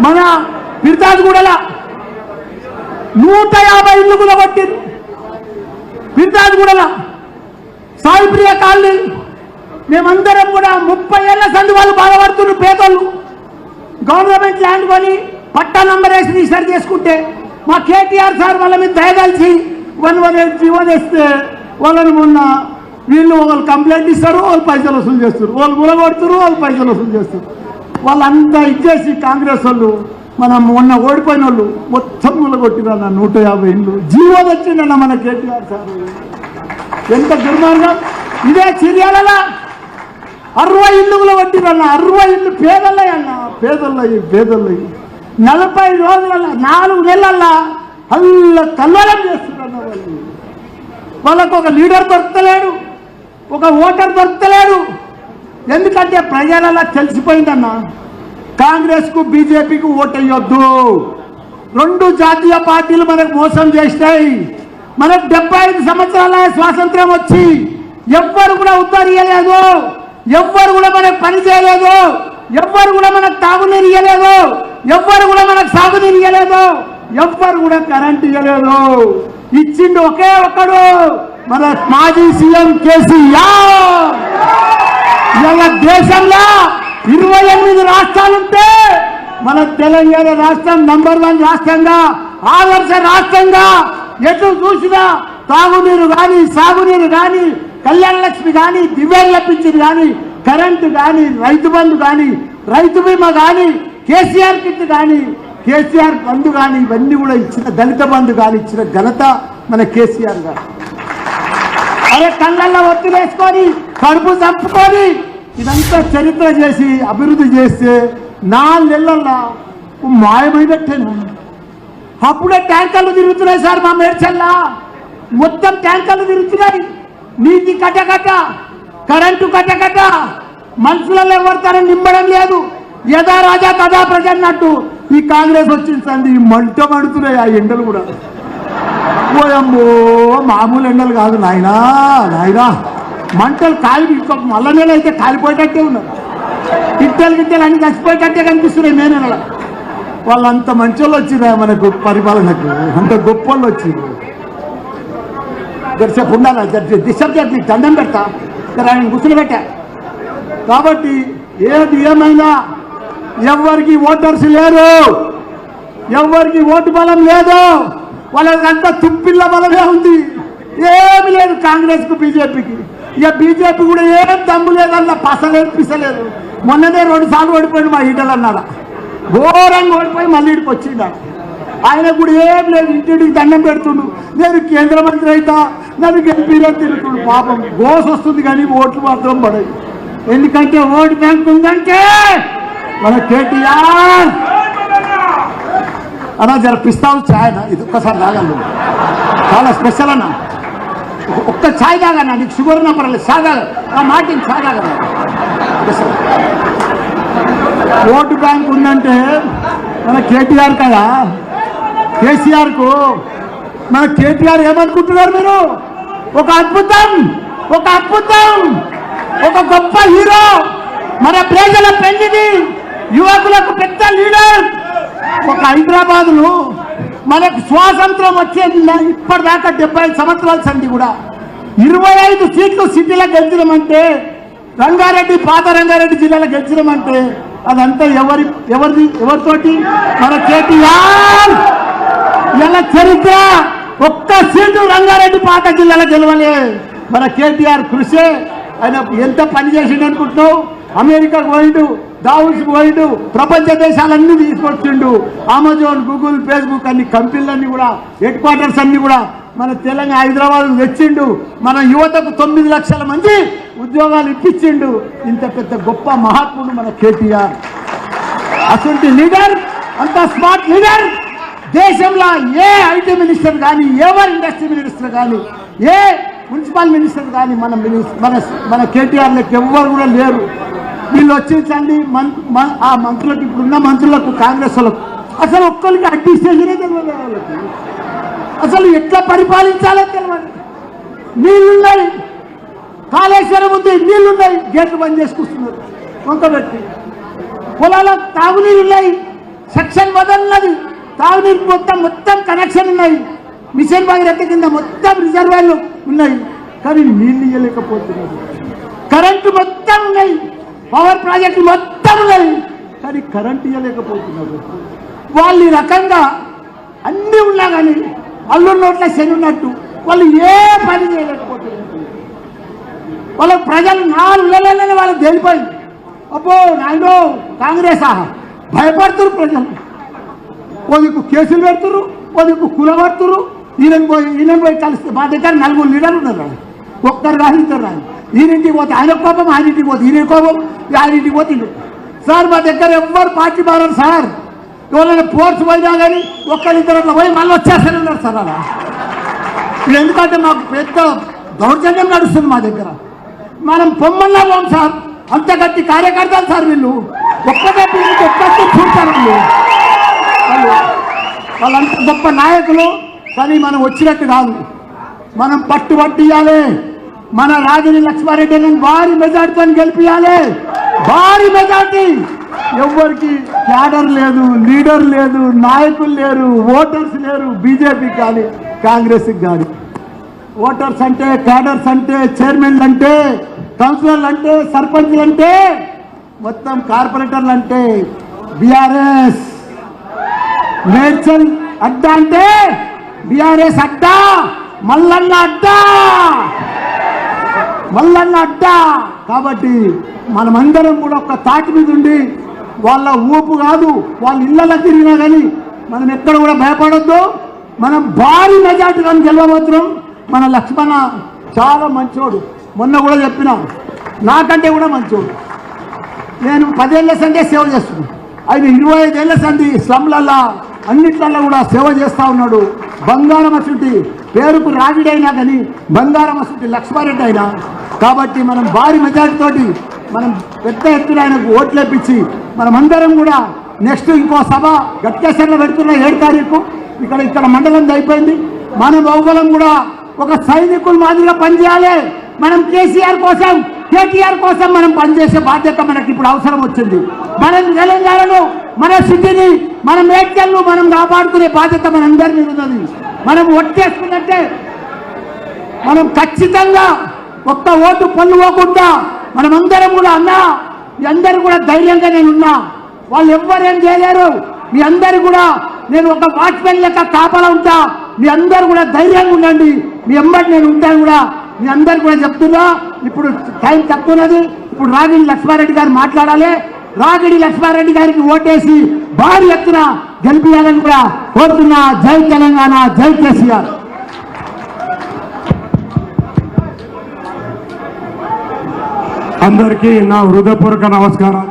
మన పిర్తాజ్గూడల 150 ఇళ్ళు కూలగొట్టిరు. పిర్తాజ్గూడల సాయిప్రియ కాలనీ మేమందరం కూడా 30 ఏళ్ల సంది వాళ్ళు బాధపడుతున్నారు. పేదలు గవర్నమెంట్ ల్యాండ్ కొని పట్టా నంబర్ వేసి రిజిస్టర్ చేసుకుంటే మా కేటీఆర్ సార్ వాళ్ళ మీద దయదలిచి 118 జీవో చేస్తే వాళ్ళని మొన్న వీళ్ళు వాళ్ళు కంప్లైంట్ ఇస్తారు, వాళ్ళు పైసలు వసూలు చేస్తారు, వాళ్ళు కూలగొడుతారు, వాళ్ళు పైసలు వసూలు చేస్తారు. వాళ్ళంతా ఇచ్చేసి కాంగ్రెస్ వాళ్ళు మనం మొన్న ఓడిపోయిన వాళ్ళు మొత్తం కూలగొట్టిరన్న 150 ఇళ్ళు జీవో వచ్చిందన్న మన కేటీఆర్ సార్. ఎంత దుర్మార్గం! ఇదే చర్యల 60 ఇళ్ళు కూలగొట్టిరన్న, 60 ఇళ్ళు పేదలయ్య అన్న, పేదలయ్యి 40 రోజులలో 4 నెలల్లో కల్లోలం చేస్తున్నారు. వాళ్ళకు ఒక లీడర్ దొరకలేడు, ఒక ఓటర్ దొరకలేడు. ఎందుకంటే ప్రజలలో తెలిసిపోయిందన్న కాంగ్రెస్కు బీజేపీకి ఓటేయొద్దు. 2 జాతీయ పార్టీలు మనకు మోసం చేసినాయి. మనకు 75 సంవత్సరాల స్వాతంత్ర్యం వచ్చి ఎవ్వరు కూడా ఉద్ధరియలేదు, ఎవ్వరు కూడా మనకు పని చేయలేదు, ఎవ్వరు కూడా మనకు తాగునీరు ఇయ్యలేదు, ఎవ్వరు కూడా మనకు సాగునీరు ఇయ్యలేదు, ఎవ్వరు కూడా కరెంట్ ఇయ్యలేదు. ఇచ్చిండు ఒకే ఒక్కడు మన మాజీ సీఎం కేసీఆర్. ఇలా దేశంలో 28 రాష్ట్రాలుంటే మన తెలంగాణ రాష్ట్రం నంబర్ 1 రాష్ట్రంగా, ఆదర్శ రాష్ట్రంగా ఎటు చూసినా తాగునీరు కానీ, సాగునీరు కానీ, కళ్యాణ లక్ష్మి కానీ, దివ్యాంగ పింఛన్ కానీ, కరెంటు కానీ, రైతు బంధు కానీ, రైతు బీమా కానీ, కేసీఆర్ కిట్ కానీ, కేసీఆర్ బంధు కానీ, ఇవన్నీ కూడా ఇచ్చిన, దళిత బంధు కానీ ఇచ్చిన ఘనత మన కేసీఆర్ గారు. అరే కళ్ళల్లో ఒత్తిలేసుకొని కడుపు చంపుకొని ఇదంతా చరిత్ర చేసి అభివృద్ధి చేస్తే 4 నెలల్లో మాయమైనట్టేను. అప్పుడే ట్యాంకర్లు తిరుగుతున్నాయి సార్ మా మేడ్చల్లా, మొత్తం ట్యాంకర్లు తిరుగుతున్నాయి. నీటి కట్టకట్ట, కరెంటు కట్టకట్ట, మనుషులలో ఎవరితోనే నింపడం లేదు. యథా రాజా తదా ప్రజ అన్నట్టు ఈ కాంగ్రెస్ వచ్చింది. మంట పడుతున్నాయి ఆ ఎండలు కూడా. పోయమ్మో మామూలు ఎండలు కాదు నాయనా, మంటలు కాలి మళ్ళా నెల అయితే కాలిపోయేటట్టే ఉన్నారు. గిట్టెలు అన్ని చచ్చిపోయేటట్టే కనిపిస్తున్నాయి మే నెల. వాళ్ళంత మంచి వాళ్ళు వచ్చిరా మనకు పరిపాలనకు, అంత గొప్ప వాళ్ళు వచ్చింది. దర్శకు ఉండాలి, డిస్టర్బ్ చేసి దండం పెడతా ఆయన గుర్తులు పెట్టా. కాబట్టి ఏది ఏమైనా ఎవరికి ఓటర్స్ లేరు, ఎవరికి ఓటు బలం లేదు, వాళ్ళకంతా తుప్పిల్ల బలమే ఉంది. ఏమి లేదు కాంగ్రెస్కు బీజేపీకి. ఇక బీజేపీ కూడా ఏం దమ్ము లేదల్లా, పసలేదు పిసలేదు. మొన్ననే 2 సార్లు ఓడిపోయింది మా ఈటలు అన్నారా, ఘోరంగా ఓడిపోయి మళ్ళీ ఇడికి వచ్చిండ. ఆయన కూడా ఏం లేదు, ఇంటింటికి దండం పెడుతుండు. నేను కేంద్ర మంత్రి అయితా, నన్ను గెలిపిలో తిరుగుతుండు. పాపం గోస వస్తుంది కానీ ఓట్లు మాత్రం పడదు. ఎందుకంటే ఓటు బ్యాంక్ ఉందంటే మన కేటీఆర్ అన్నా జరిపిస్తావు ఛాయ్ అన్న, ఇది ఒక్కసారి తాగలను, చాలా స్పెషల్ అన్న. ఒక్క ఛాయ్ తాగన్నా, నీకు షుగర్ ఉన్నా పర్లేదు, ఛాయ్ తాగ, ఆ మాటిని ఛాయ్ తాగన్నా. ఓటు బ్యాంక్ ఉందంటే మన కేటీఆర్ కదా, కేసీఆర్కు మన కేటీఆర్ ఏమనుకుంటున్నారు మీరు? ఒక అద్భుతం, ఒక గొప్ప హీరో, మన ప్రజల పెళ్లిది, యువకులకు పెద్ద లీడర్. ఒక హైదరాబాదులో మనకు స్వాతంత్రం వచ్చేది ఇప్పటిదాకా 75 సంవత్సరాల సంది కూడా 25 సీట్లు సిటీలో గెలిచినామంటే, రంగారెడ్డి పాత రంగారెడ్డి జిల్లాలో గెలిచినామంటే అదంతా ఎవరితోటి? మన కేటీఆర్. ఇలా చరిత్ర ఒక్క సీటు రంగారెడ్డి పాత జిల్లాలో గెలవలే, మన కేటీఆర్ కృషి. ఆయన ఎంత పని చేసిండు అనుకుంటున్నావు? అమెరికాకు పోయిండు, దావోస్కి పోయిండు, ప్రపంచ దేశాలన్నీ తీసుకొచ్చిండు. అమెజాన్, గూగుల్, ఫేస్బుక్ అన్ని కంపెనీలన్నీ కూడా, హెడ్ క్వార్టర్స్ అన్ని కూడా మన తెలంగాణ హైదరాబాద్ తెచ్చిండు. మన యువతకు 9 లక్షల మంది ఉద్యోగాలు ఇప్పించిండు. ఇంత పెద్ద గొప్ప మహాత్ముడు మన కేటీఆర్. అసలు లీడర్, అంత స్మార్ట్ లీడర్ దేశంలో ఏ ఐటీ మినిస్టర్ కానీ, ఎవరు ఇండస్ట్రీ మినిస్టర్ కానీ, ఏ మున్సిపల్ మినిస్టర్ కానీ మన కేటీఆర్ లెక్క ఎవ్వరు కూడా లేరు. వీళ్ళు వచ్చించండి ఆ మంత్రులకు, ఇప్పుడున్న మంత్రులకు, కాంగ్రెస్ వాళ్ళకు అసలు ఒక్కరికి అడ్మినిస్ట్రేషనే తెలియదు. వాళ్ళకి అసలు ఎట్లా పరిపాలించాలో తెలియదు. నీళ్ళున్నాయి, కాళేశ్వరం ఉంది, నీళ్లున్నాయి, గేట్లు బంద్ చేసుకొస్తున్నారు వంక పెట్టి. పొలాలకు తాగునీళ్ళు ఉన్నాయి, సెక్షన్ వదలన్నది, తాగునీరు మొత్తం కనెక్షన్ ఉన్నాయి, మిషన్ భగీరథ కింద మొత్తం రిజర్వాయర్లు ఉన్నాయి, కానీ నీళ్ళు ఇవ్వలేకపోతున్నారు. కరెంటు మొత్తం ఉన్నాయి, పవర్ ప్రాజెక్టులు మొత్తం ఉన్నాయి, కానీ కరెంటు ఇవ్వలేకపోతున్నారు. వాళ్ళు ఈ రకంగా అన్నీ ఉన్నా కానీ అల్లు నోట్ల శని ఉన్నట్టు వాళ్ళు ఏ పని చేయలేకపోతున్నారు. వాళ్ళ ప్రజలు 4 నెలలనే వాళ్ళకి తెలిపోయింది. అబ్బో నాయనో కాంగ్రెస్ భయపడుతున్నారు ప్రజలు. ఓదికు కేసులు పెడుతున్నారు, ఓదికు కూలబడుతున్నారు. ఈయన పోయి కలిస్తే మా దగ్గర 4 లీడర్లు ఉన్నారు, ఒక్కరు రాని ఇద్దరు రాని. ఈయనింటికి పోతే ఆయన కోపం, ఆయనింటికి పోతే ఈయన కోపం, ఆయనింటికి పోతే సార్ మా దగ్గర ఎవ్వరు పార్టీ మారారు సార్. ఎవరైనా పోర్ట్స్ పోయినా కానీ ఒక్కరిద్దరు అట్లా పోయి మళ్ళీ వచ్చేస్తారన్నారు సార్. అలా ఇప్పుడు ఎందుకంటే మాకు పెద్ద దౌర్జన్యం నడుస్తుంది మా దగ్గర. మనం పొమ్మన్నా పోం సార్, అంత గట్టి కార్యకర్తలు సార్ వీళ్ళు. ఒక్కటే చూస్తారు వాళ్ళంత గొప్ప నాయకులు, కానీ మనం వచ్చినట్టు కాదు. మనం పట్టుబట్టి ఇవ్వాలి. మన రాగిణి లక్ష్మారెడ్డిని భారీ మెజార్టీతో గెలిపియాలి, భారీ మెజార్టీ. ఎవరికి క్యాడర్ లేదు, లీడర్ లేదు, నాయకులు లేరు, ఓటర్స్ లేరు. బీజేపీకి కానీ కాంగ్రెస్కి కానీ ఓటర్స్ అంటే, క్యాడర్స్ అంటే, చైర్మన్లు అంటే, కౌన్సిలర్లు అంటే, సర్పంచ్లు అంటే, మొత్తం కార్పొరేటర్లు అంటే బీఆర్ఎస్. మేడ్చల్ అడ్డా అంటే బీఆర్ఎస్ అడ్డా, మల్లన్న అడ్డా, మల్లన్న అడ్డా. కాబట్టి మనమందరం కూడా ఒక తాటి మీద ఉండి, వాళ్ళ ఊపు కాదు వాళ్ళ ఇళ్ళలో తిరిగినా కానీ మనం ఎక్కడ కూడా భయపడొద్దు. మనం భారీ మెజార్టీగా గెలవబోతున్నాం. మన లక్ష్మణ చాలా మంచోడు, మొన్న కూడా చెప్పినా, నాకంటే కూడా మంచోడు. నేను 10 ఏళ్ల సందే సేవ చేస్తున్నాను, ఆయన 25 ఏళ్ల సంది స్లమ్లల్లా అన్నిట్లల్లో కూడా సేవ చేస్తూ ఉన్నాడు. బంగారం అసలు పేరుకు రాగిడైనా కానీ బంగారం అసలు లక్ష్మారెడ్డి అయినా. కాబట్టి మనం భారీ మెజార్టీతోటి మనం పెద్ద ఎత్తున ఆయనకు ఓట్లు ఇప్పించి మనమందరం కూడా నెక్స్ట్ ఇంకో సభ గట్కేశ్వర్లో పెడుతున్న 7 తారీఖు ఇక్కడ మండలం అయిపోయింది. మనం బహుబలం కూడా ఒక సైనికుల మాదిరిగా పనిచేయాలి. మనం కేసీఆర్ కోసం, కేటీఆర్ కోసం మనం పనిచేసే బాధ్యత మనకి ఇప్పుడు అవసరం వచ్చింది. మనం తెలంగాణలో మన సిటీని, మన మేడ్చల్ను మనం కాపాడుకునే బాధ్యత మనందరి మీద ఉన్నది. మనం ఒట్టేసుకున్నట్టే మనం ఖచ్చితంగా ఒక్క ఓటు పొందుకోకుండా మనమందరం కూడా అన్నా, మీ అందరూ కూడా ధైర్యంగా నేనున్నా. వాళ్ళు ఎవ్వరేం చేయలేరు. మీ అందరు కూడా నేను ఒక వాచ్మెన్ లెక్క కాపలా ఉంటా. మీ అందరూ కూడా ధైర్యంగా ఉండండి. మీ ఎంబడి నేను ఉంటాను కూడా. మీ అందరు కూడా చెప్తున్నా, ఇప్పుడు టైం తక్కువన్నది. ఇప్పుడు రాగిణి లక్ష్మారెడ్డి గారు మాట్లాడాలి. రాగిణి లక్ష్మారెడ్డి గారికి ఓటేసి భారీ ఎత్తున గెలిపించాలని కూడా కోరుతున్నా. జై తెలంగాణ, జై కేసీఆర్. అందరికీ నా హృదయపూర్వక నమస్కారం.